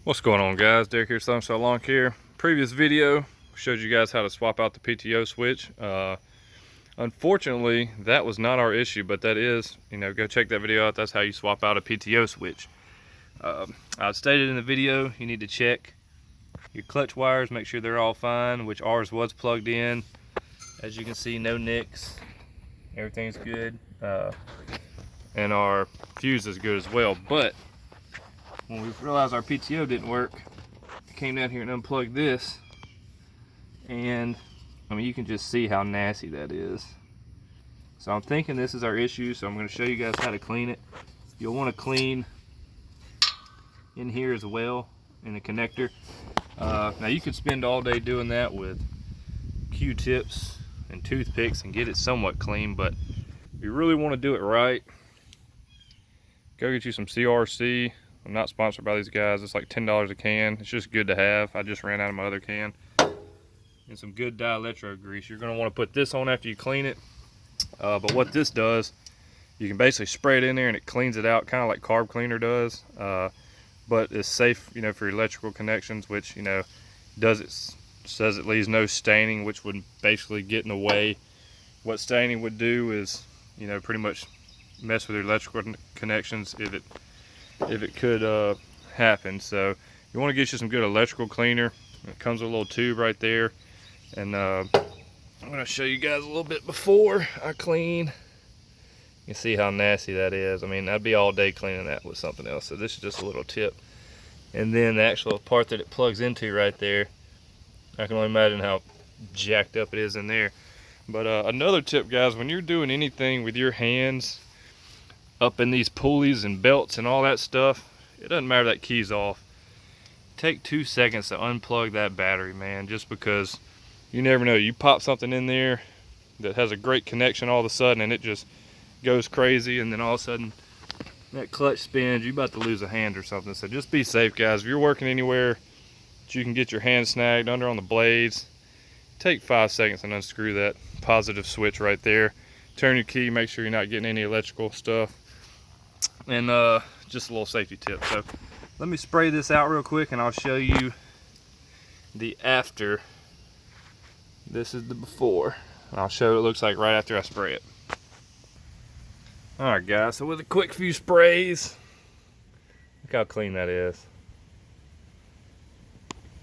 What's going on, guys? Derek here, Sunshine Lawn Care. Previous video showed you guys how to swap out the PTO switch. Unfortunately, that was not our issue, but that is, go check that video out. That's how you swap out a PTO switch. I stated in the video, you need to check your clutch wires, make sure they're all fine, which ours was plugged in. As you can see, no nicks, everything's good, and our fuse is good as well. But when we realized our PTO didn't work, I came down here and unplugged this, and I mean, you can just see how nasty that is. So I'm thinking this is our issue, so I'm going to show you guys how to clean it. You'll want to clean in here as well, in the connector. Now you could spend all day doing that with Q-tips and toothpicks and get it somewhat clean, but if you really want to do it right, go get you some CRC. I'm not sponsored by these guys. It's like $10 a can. It's just good to have. I just ran out of my other can. And some good dielectro grease. You're going to want to put this on after you clean it. But what this does, you can basically spray it in there and it cleans it out, kind of like carb cleaner does. But it's safe, for your electrical connections, which, says it leaves no staining, which would basically get in the way. What staining would do is, pretty much mess with your electrical connections if it could happen. So you want to get you some good electrical cleaner. It comes with a little tube right there, and I'm going to show you guys a little bit before I clean. You can see how nasty that is. I mean, I'd be all day cleaning that with something else. So this is just a little tip, and then the actual part that it plugs into right there, I can only imagine how jacked up it is in there. But another tip, guys, when you're doing anything with your hands up in these pulleys and belts and all that stuff, it doesn't matter that key's off. Take 2 seconds to unplug that battery, man, just because you never know. You pop something in there that has a great connection all of a sudden and it just goes crazy, and then all of a sudden that clutch spins, you're about to lose a hand or something. So just be safe, guys. If you're working anywhere that you can get your hand snagged under on the blades, take 5 seconds and unscrew that positive switch right there. Turn your key, make sure you're not getting any electrical stuff. And just a little safety tip. So let me spray this out real quick and I'll show you the after. This is the before, and I'll show you what it looks like right after I spray it. Alright, guys, so with a quick few sprays, look how clean that is.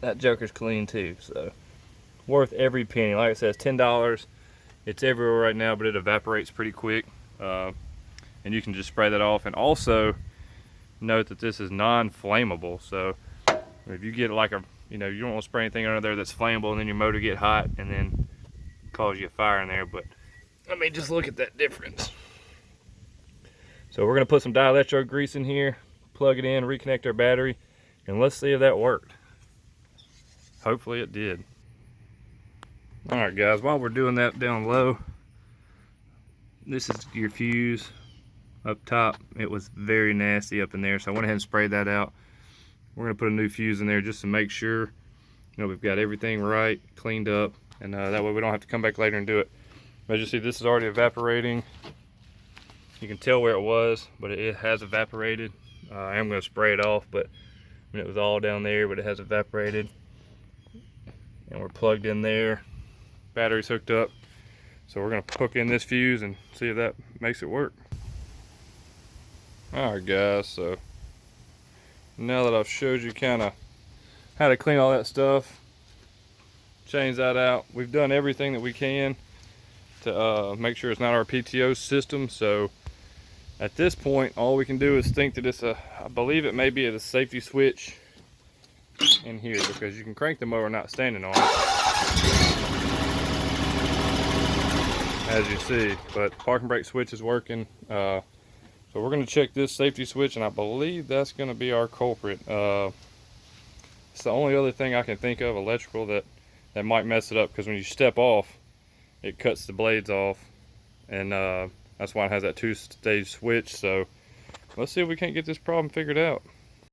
That joker's clean too, so worth every penny. Like I said, it's $10. It's everywhere right now, but it evaporates pretty quick. And you can just spray that off. And also note that this is non-flammable, so if you get like you don't want to spray anything under there that's flammable and then your motor get hot and then cause you a fire in there. But I mean, just look at that difference. So we're going to put some dielectro grease in here, plug it in, reconnect our battery, and let's see if that worked. Hopefully it did. Alright, guys, while we're doing that down low, this is your fuse up top. It was very nasty up in there, so I went ahead and sprayed that out. We're going to put a new fuse in there just to make sure we've got everything right, cleaned up, and that way we don't have to come back later and do it. As you see, this is already evaporating. You can tell where it was, but it has evaporated. I am going to spray it off, but it was all down there, but it has evaporated. And we're plugged in there. Battery's hooked up. So we're going to hook in this fuse and see if that makes it work. Alright, guys, so now that I've showed you kind of how to clean all that stuff, change that out, we've done everything that we can to make sure it's not our PTO system. So at this point, all we can do is think that it's I believe it may be a safety switch in here, because you can crank the mower not standing on it, as you see, but parking brake switch is working. So we're going to check this safety switch, and I believe that's going to be our culprit. It's the only other thing I can think of electrical that might mess it up, because when you step off, it cuts the blades off, and that's why it has that 2-stage switch. So let's see if we can't get this problem figured out.